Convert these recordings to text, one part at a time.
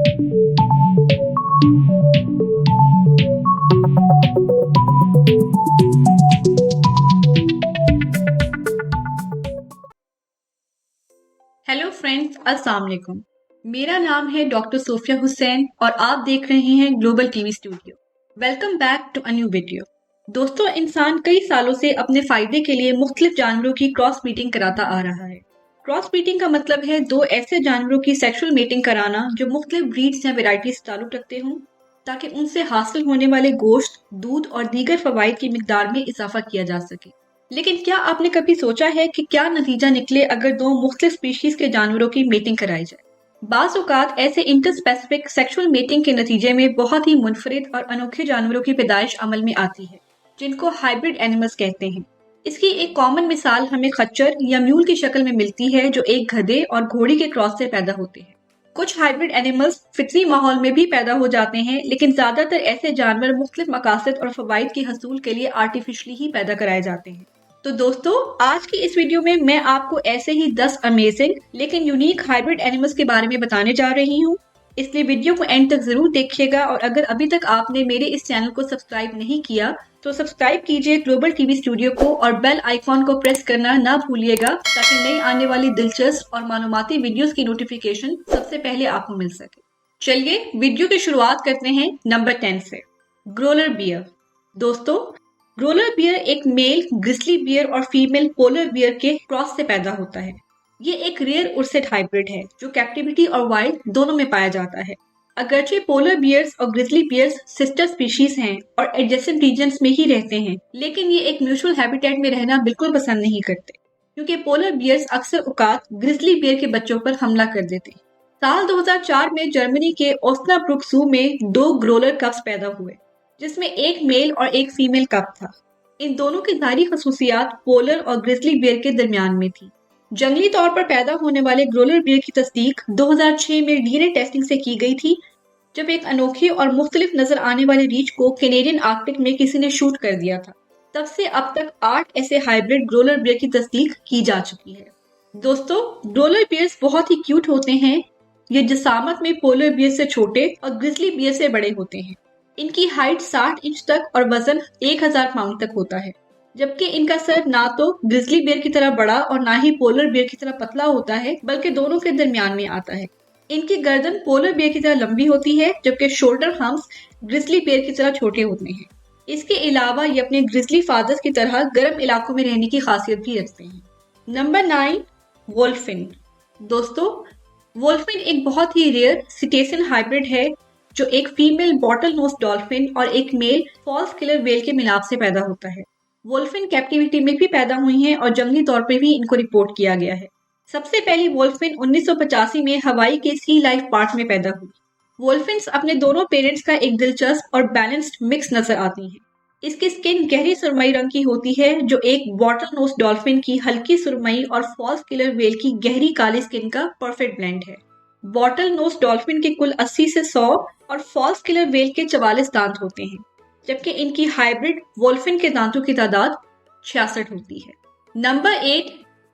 Hello friends, अस्सलाम वालेकुम। मेरा नाम है डॉक्टर सोफिया हुसैन और आप देख रहे हैं global TV studio. Welcome back to a new video. दोस्तों, इंसान कई सालों से अपने फायदे के लिए मुख्तलिफ जानवरों की क्रॉस मीटिंग कराता आ रहा है। क्रॉस मीटिंग का मतलब है दो ऐसे जानवरों की सेक्सुअल मीटिंग कराना जो मुख्तलिफ ब्रीड्स या वेराइटीज ताल्लुक रखते हों, ताकि उनसे हासिल होने वाले गोश्त, दूध और दीगर फवाइद की मिकदार में इजाफा किया जा सके। लेकिन क्या आपने कभी सोचा है कि क्या नतीजा निकले अगर दो मुख्तलिफ स्पीशीज के जानवरों की मीटिंग कराई जाए? बाज़ औक़ात ऐसे इंटर स्पेसिफिक सेक्सुअल मीटिंग के नतीजे में बहुत ही मुनफरिद और अनोखे जानवरों की पैदाइश अमल में आती है, जिनको हाइब्रिड एनिमल्स कहते हैं। इसकी एक कॉमन मिसाल हमें खच्चर या म्यूल की शक्ल में मिलती है, जो एक गधे और घोड़ी के क्रॉस से पैदा होते हैं। कुछ हाइब्रिड एनिमल्स फितरी माहौल में भी पैदा हो जाते हैं, लेकिन ज्यादातर ऐसे जानवर मुख्तलिफ मकासद और फवाइद के हसूल के लिए आर्टिफिशली ही पैदा कराए जाते हैं। तो दोस्तों, आज की इस वीडियो में मैं आपको ऐसे ही 10 अमेजिंग लेकिन यूनिक हाइब्रिड एनिमल्स के बारे में बताने जा रही हूँ। इसलिए वीडियो को एंड तक जरूर देखिएगा, और अगर अभी तक आपने मेरे इस चैनल को सब्सक्राइब नहीं किया तो सब्सक्राइब कीजिए ग्लोबल टीवी स्टूडियो को और बेल आइकॉन को प्रेस करना ना भूलिएगा, ताकि नई आने वाली दिलचस्प और मालूमाती वीडियोस की नोटिफिकेशन सबसे पहले आपको मिल सके। चलिए वीडियो की शुरुआत करते हैं नंबर 10 से। Growler bear. दोस्तों, ग्रोलर बियर एक मेल ग्रिजली बियर और फीमेल पोलर बियर के क्रॉस से पैदा होता है। ये एक रेयर उर्सेट हाइब्रिड है जो कैप्टिविटी और वाइल्ड दोनों में पाया जाता है। अगरचे पोलर बियर्स और ग्रिजली बियर्स सिस्टर स्पीशीज हैं और एडजेसेंट रीजन्स में ही रहते हैं, लेकिन ये एक म्यूचुअल हैबिटेट में रहना बिल्कुल पसंद नहीं करते, क्योंकि पोलर बियर्स अक्सर औकात ग्रिजली बियर के बच्चों पर हमला कर देते हैं। साल 2004 में जर्मनी के ओस्नाब्रुक ज़ू में 2 ग्रोलर कप्स पैदा हुए, जिसमें एक मेल और एक फीमेल कप था। इन दोनों की ज़ाहिरी खसूसियात पोलर और ग्रिजली बियर के दरमियान में थी। जंगली तौर पर पैदा होने वाले ग्रोलर बियर की तस्दीक 2006 में डीएनए टेस्टिंग से की गई थी, जब एक अनोखी और मुख्तलिफ नजर आने वाले रीछ को कैनेडियन आर्कटिक में किसी ने शूट कर दिया था। तब से अब तक 8 ऐसे हाइब्रिड ग्रोलर बियर की तस्दीक की जा चुकी है। दोस्तों, ग्रोलर बियर्स बहुत ही क्यूट होते हैं। ये जिसामत में पोलर बियर से छोटे और ग्रिजली बियर से बड़े होते हैं। इनकी हाइट 60 इंच तक और वजन 1000 पाउंड तक होता है, जबकि इनका सर ना तो ग्रिजली बियर की तरह बड़ा और ना ही पोलर बियर की तरह पतला होता है, बल्कि दोनों के दरमियान में आता है। इनकी गर्दन पोलर बियर की तरह लंबी होती है, जबकि शोल्डर हम्प्स ग्रिजली बियर की तरह छोटे होते हैं। इसके अलावा ये अपने ग्रिजली फादर्स की तरह गर्म इलाकों में रहने की खासियत भी रखते हैं। नंबर 9, वोल्फिन। दोस्तों, वोल्फिन एक बहुत ही रेयर सिटेशियन हाइब्रिड है, जो एक फीमेल बॉटल नोज डॉल्फिन और एक मेल फॉल्स किलर व्हेल के मिलाप से पैदा होता है। वोल्फिन कैप्टिविटी में भी पैदा हुई हैं और जंगली तौर पर भी इनको रिपोर्ट किया गया है। सबसे पहली वोल्फिन 1985 में हवाई के सी लाइफ पार्क में पैदा हुई। वोल्फिन्स अपने दोनों पेरेंट्स का एक दिलचस्प और बैलेंस्ड मिक्स नजर आती हैं। इसकी स्किन गहरी सुरमई रंग की होती है, जो एक बॉटल नोज डॉल्फिन की हल्की सुरमई और फॉल्स किलर व्हेल की गहरी काली स्किन का परफेक्ट ब्लेंड है। बॉटल नोज डॉल्फिन के कुल 80 से 100 और फॉल्स किलर व्हेल के 44 दांत होते हैं, जबकि इनकी हाइब्रिड वोल्फिन के दांतों की तादाद 66 होती है। नंबर 8,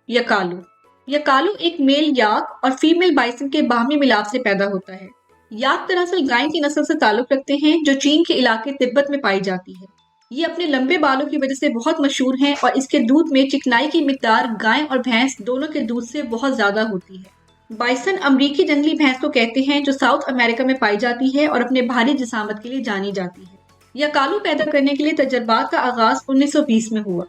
यकालू। यकालू एक मेल याक और फीमेल बाइसन के बाहमी मिलाप से पैदा होता है। याक दरअसल गाय की नस्ल से ताल्लुक रखते हैं, जो चीन के इलाके तिब्बत में पाई जाती है। ये अपने लंबे बालों की वजह से बहुत मशहूर हैं और इसके दूध में चिकनाई की मिकदार गाय और भैंस दोनों के दूध से बहुत ज्यादा होती है। बाइसन अमरीकी जंगली भैंस को कहते हैं, जो साउथ अमेरिका में पाई जाती है और अपने भारी जिसामत के लिए जानी जाती है। यकालू पैदा करने के लिए तजर्बात का आगाज 1920 में हुआ।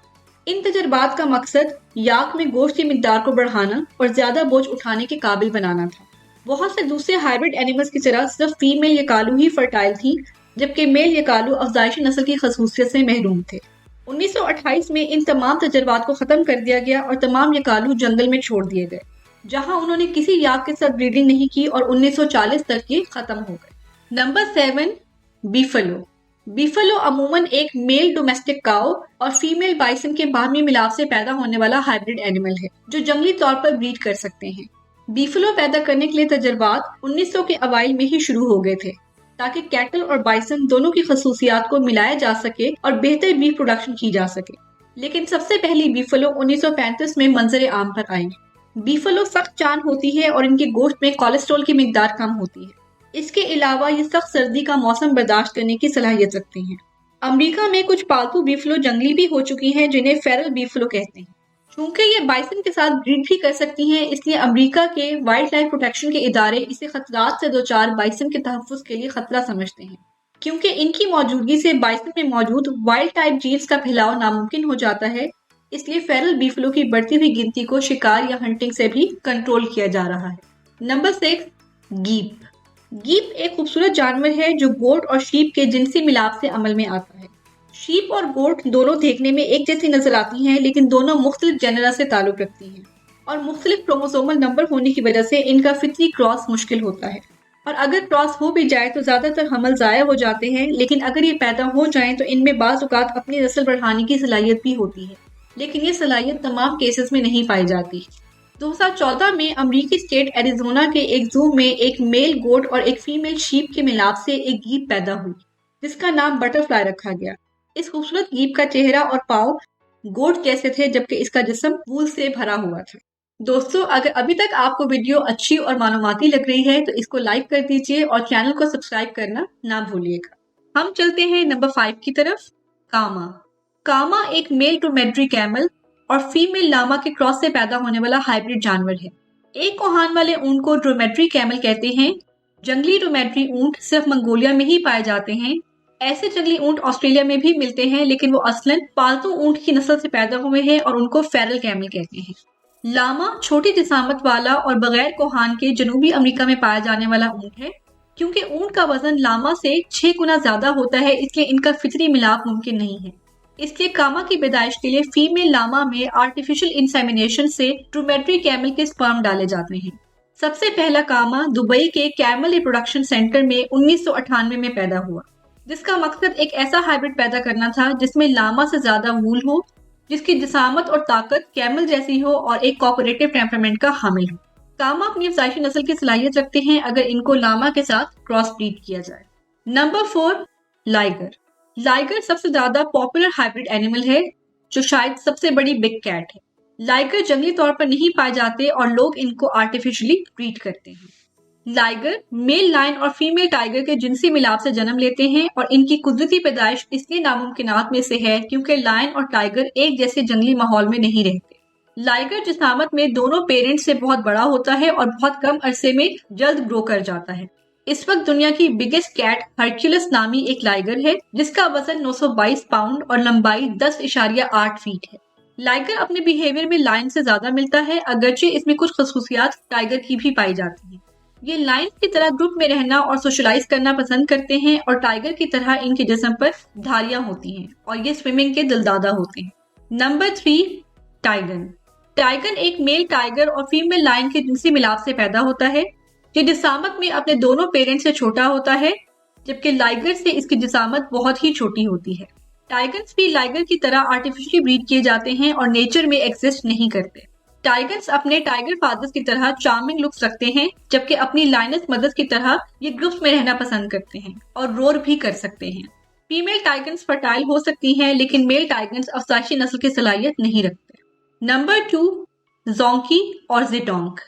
इन तजर्बात का मकसद याक में गोश्त की मिकदार को बढ़ाना और ज्यादा बोझ उठाने के काबिल बनाना था। बहुत से दूसरे हाइब्रिड एनिमल्स की तरह सिर्फ फीमेल यकालू ही फर्टाइल थी, जबकि मेल यकालू अफजाइशी नस्ल की खसूसियत से महरूम थे। 1928 में इन तमाम तजर्बात को खत्म कर दिया गया और तमाम यकालू जंगल में छोड़ दिए गए, जहां उन्होंने किसी याक के साथ ब्रीडिंग नहीं की और 1940 तक ये खत्म हो गए। नंबर 7, बीफलो। बीफलो अमूमन एक मेल डोमेस्टिक काओ और फीमेल बाइसन के बाहमी मिलाप से पैदा होने वाला हाइब्रिड एनिमल है, जो जंगली तौर पर ब्रीड कर सकते हैं। बीफलो पैदा करने के लिए तजर्बात 1900 के अवाइल में ही शुरू हो गए थे, ताकि कैटल और बाइसन दोनों की खसूसियात को मिलाया जा सके और बेहतर बीफ प्रोडक्शन की जा सके। लेकिन सबसे पहली बीफलो 1935 में मंजर आम पर आई। बीफलो सख्त चान होती है और इनके गोश्त में कोलेस्ट्रॉल की मिकदार कम होती है। اس کے علاوہ یہ سخت سردی کا موسم برداشت کرنے کی صلاحیت رکھتے ہیں۔ امریکہ میں کچھ پالتو بیفلو جنگلی بھی ہو چکی ہیں جنہیں فیرل بیفلو کہتے ہیں۔ چونکہ یہ بائسن کے ساتھ بریڈ بھی کر سکتی ہیں، اس لیے امریکہ کے وائلڈ لائف پروٹیکشن کے ادارے اسے خطرات سے دوچار بائسن کے تحفظ کے لیے خطرہ سمجھتے ہیں، کیونکہ ان کی موجودگی سے بائسن میں موجود وائلڈ ٹائپ جینز کا پھیلاؤ ناممکن ہو جاتا ہے۔ اس لیے فیرل بیفلو کی بڑھتی ہوئی گنتی کو شکار یا ہنٹنگ سے بھی کنٹرول کیا جا رہا ہے۔ Number 6، gap. گیپ ایک خوبصورت جانور ہے جو گوٹ اور شیپ کے جنسی ملاپ سے عمل میں آتا ہے۔ شیپ اور گوٹ دونوں دیکھنے میں ایک جیسی نظر آتی ہیں، لیکن دونوں مختلف جنرا سے تعلق رکھتی ہیں اور مختلف کروموسومل نمبر ہونے کی وجہ سے ان کا فطری کراس مشکل ہوتا ہے، اور اگر کراس ہو بھی جائے تو زیادہ تر حمل ضائع ہو جاتے ہیں، لیکن اگر یہ پیدا ہو جائیں تو ان میں بعض اوقات اپنی نسل بڑھانے کی صلاحیت بھی ہوتی ہے، لیکن یہ صلاحیت تمام کیسز میں نہیں پائی جاتی۔ 2014 میں امریکی اسٹیٹ ایریزونا کے ایک زو میں ایک میل گوٹ اور ایک فیمیل شیپ کے ملاپ سے ایک گیپ پیدا ہوئی جس کا نام بٹر فلائی رکھا گیا۔ اس خوبصورت گیپ کا چہرہ اور پاؤں گوٹ جیسے تھے، جبکہ اس کا جسم وول سے بھرا ہوا تھا۔ دوستو، اگر ابھی تک آپ کو ویڈیو اچھی اور معلوماتی لگ رہی ہے تو اس کو لائک کر دیجئے اور چینل کو سبسکرائب کرنا نہ بھولیے گا۔ ہم چلتے ہیں نمبر 5 کی طرف۔ کاما۔ کاما ایک میل ڈرومیڈری کیمل اور فیمیل لاما کے کراس سے پیدا ہونے والا ہائبرڈ جانور ہے۔ ایک کوہان والے اونٹ کو ڈرومیڈری کیمل کہتے ہیں۔ جنگلی ڈرومیڈری اونٹ صرف منگولیا میں ہی پائے جاتے ہیں۔ ایسے جنگلی اونٹ آسٹریلیا میں بھی ملتے ہیں، لیکن وہ اصلاً پالتو اونٹ کی نسل سے پیدا ہوئے ہیں اور ان کو فیرل کیمل کہتے ہیں۔ لاما چھوٹی جسامت والا اور بغیر کوہان کے جنوبی امریکہ میں پایا جانے والا اونٹ ہے۔ کیونکہ اونٹ کا وزن لاما سے 6 گنا زیادہ ہوتا ہے، اس لیے ان کا فطری ملاپ ممکن نہیں ہے۔ اس لیے کاما کی پیدائش کے لیے فیمیل لاما میں آرٹیفیشل انسیمینیشن سے ڈرومیڈری کیمل کے سپرم ڈالے جاتے ہیں۔ سب سے پہلا کاما دبئی کے کیمل ریپروڈکشن سینٹر میں 1998 میں پیدا ہوا، جس کا مقصد ایک ایسا ہائبرڈ پیدا کرنا تھا جس میں لاما سے زیادہ وول ہو، جس کی جسامت اور طاقت کیمل جیسی ہو اور ایک کوآپریٹو ٹیمپرامنٹ کا حامل ہو۔ کاما اپنی افزائشی نسل کی صلاحیت رکھتے ہیں اگر ان کو لاما کے ساتھ کراس بریڈ کیا جائے۔ نمبر 4، لائگر۔ لائگر سب سے زیادہ پاپولر ہائبرڈ اینیمل ہے، جو شاید سب سے بڑی بگ کیٹ ہے۔ لائگر جنگلی طور پر نہیں پائے جاتے اور لوگ ان کو آرٹیفیشلی بریڈ کرتے ہیں۔ لائگر میل لائن اور فیمیل ٹائگر کے جنسی ملاپ سے جنم لیتے ہیں اور ان کی قدرتی پیدائش اس لیے ناممکنات میں سے ہے کیونکہ لائن اور ٹائگر ایک جیسے جنگلی ماحول میں نہیں رہتے۔ لائگر جسامت میں دونوں پیرنٹ سے بہت بڑا ہوتا ہے اور بہت کم عرصے میں جلد گرو کر جاتا ہے۔ اس وقت دنیا کی بگیسٹ کیٹ ہرکیولس نامی ایک لائگر ہے جس کا وزن 922 پاؤنڈ اور لمبائی 10.8 فیٹ ہے۔ لائگر اپنے بیہیویئر میں لائن سے زیادہ ملتا ہے، اگرچہ اس میں کچھ خصوصیات ٹائگر کی بھی پائی جاتی ہیں۔ یہ لائن کی طرح گروپ میں رہنا اور سوشلائز کرنا پسند کرتے ہیں اور ٹائگر کی طرح ان کے جسم پر دھاریاں ہوتی ہیں اور یہ سوئمنگ کے دلدادہ ہوتے ہیں۔ نمبر 3، ٹائگن۔ ٹائگن ایک میل ٹائگر اور فیمیل لائن کے جنسی ملاپ سے پیدا ہوتا ہے۔ یہ جسامت میں اپنے دونوں پیرنٹ سے چھوٹا ہوتا ہے، جبکہ لائگر سے اس کی جسامت بہت ہی چھوٹی ہوتی ہے۔ ٹائگنز بھی لائگر کی طرح آرٹیفیشلی بریڈ کیے جاتے ہیں اور نیچر میں ایگزسٹ نہیں کرتے۔ ٹائگرز اپنے ٹائگر فادرز کی طرح چارمنگ لکس رکھتے ہیں، جبکہ اپنی لائنس مدرز کی طرح یہ گروپس میں رہنا پسند کرتے ہیں اور رور بھی کر سکتے ہیں۔ فیمیل ٹائگرز فرٹائل ہو سکتی ہیں، لیکن میل ٹائگرز افزائشی نسل کی صلاحیت نہیں رکھتے۔ نمبر 2، زونکی اور زیڈونک۔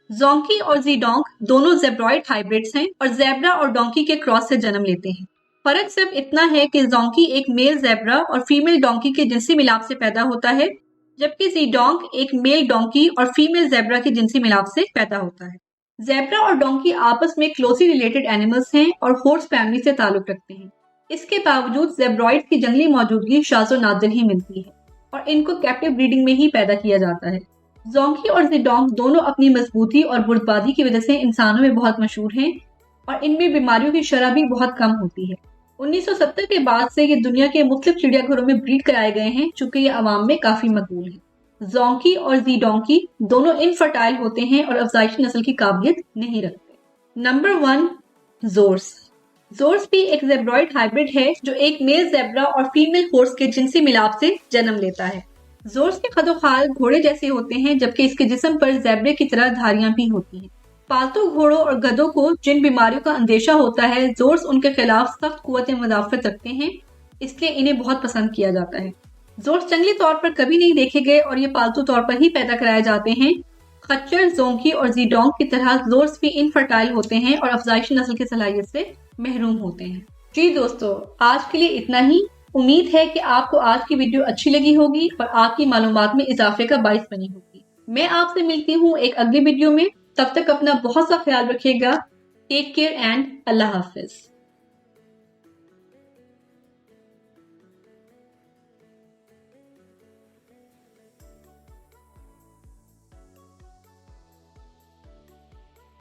زونکی اور زیڈونک دونوں زیبرائڈ ہائبرڈز ہیں اور زیبرا اور ڈونکی کے کراس سے جنم لیتے ہیں۔ فرق صرف اتنا ہے کہ زونکی ایک میل زیبرا اور فیمیل ڈونکی کے جنسی ملاپ سے پیدا ہوتا ہے، جبکہ زیڈونک ایک میل ڈونکی اور فیمیل زیبرا کے جنسی ملاپ سے پیدا ہوتا ہے۔ زیبرا اور ڈونکی آپس میں کلوزلی ریلیٹڈ اینیملز ہیں اور ہورس فیملی سے تعلق رکھتے ہیں۔ اس کے باوجود زیبرائڈز کی جنگلی موجودگی شاذ و نادر ہی ملتی ہے اور ان کو کیپٹیو بریڈنگ میں ہی پیدا کیا جاتا ہے۔ زونکی اور زیڈونک دونوں اپنی مضبوطی اور بردباری کی وجہ سے انسانوں میں بہت مشہور ہیں اور ان میں بیماریوں کی شرح بھی بہت کم ہوتی ہے۔ 1970 کے بعد سے یہ دنیا کے مختلف چڑیا گھروں میں بریڈ کرائے گئے ہیں، چونکہ یہ عوام میں کافی مقبول ہیں۔ زونکی اور زیڈونکی دونوں انفرٹائل ہوتے ہیں اور افزائشی نسل کی قابلیت نہیں رکھتے۔ Number 1، zeros. زورس بھی ایک زیبرائڈ ہائبرڈ ہے جو ایک میل زیبرا اور فیمیل ہورس کے جنسی ملاپ سے جنم لیتا ہے۔ زورس کے قد و خال گھوڑے جیسے ہوتے ہیں، جبکہ اس کے جسم پر زیبرے کی طرح دھاریاں بھی ہوتی ہیں۔ پالتو گھوڑوں اور گدھوں کو جن بیماریوں کا اندیشہ ہوتا ہے، زورس ان کے خلاف سخت قوت مدافعت رکھتے ہیں، اس لیے انہیں بہت پسند کیا جاتا ہے۔ زورس جنگلی طور پر کبھی نہیں دیکھے گئے اور یہ پالتو طور پر ہی پیدا کرائے جاتے ہیں۔ खच्चर, जोंकी और जीडोंग की तरह जोर्स भी इनफर्टाइल होते हैं और अफजाइशी नस्ल की सलाहियत से महरूम होते हैं। जी दोस्तों, आज के लिए इतना ही। उम्मीद है कि आपको आज की वीडियो अच्छी लगी होगी और आपकी मालूमात में इजाफे का बाइस बनी होगी। मैं आपसे मिलती हूँ एक अगली वीडियो में। तब तक अपना बहुत सा ख्याल रखिएगा। टेक केयर एंड अल्लाह हाफिज।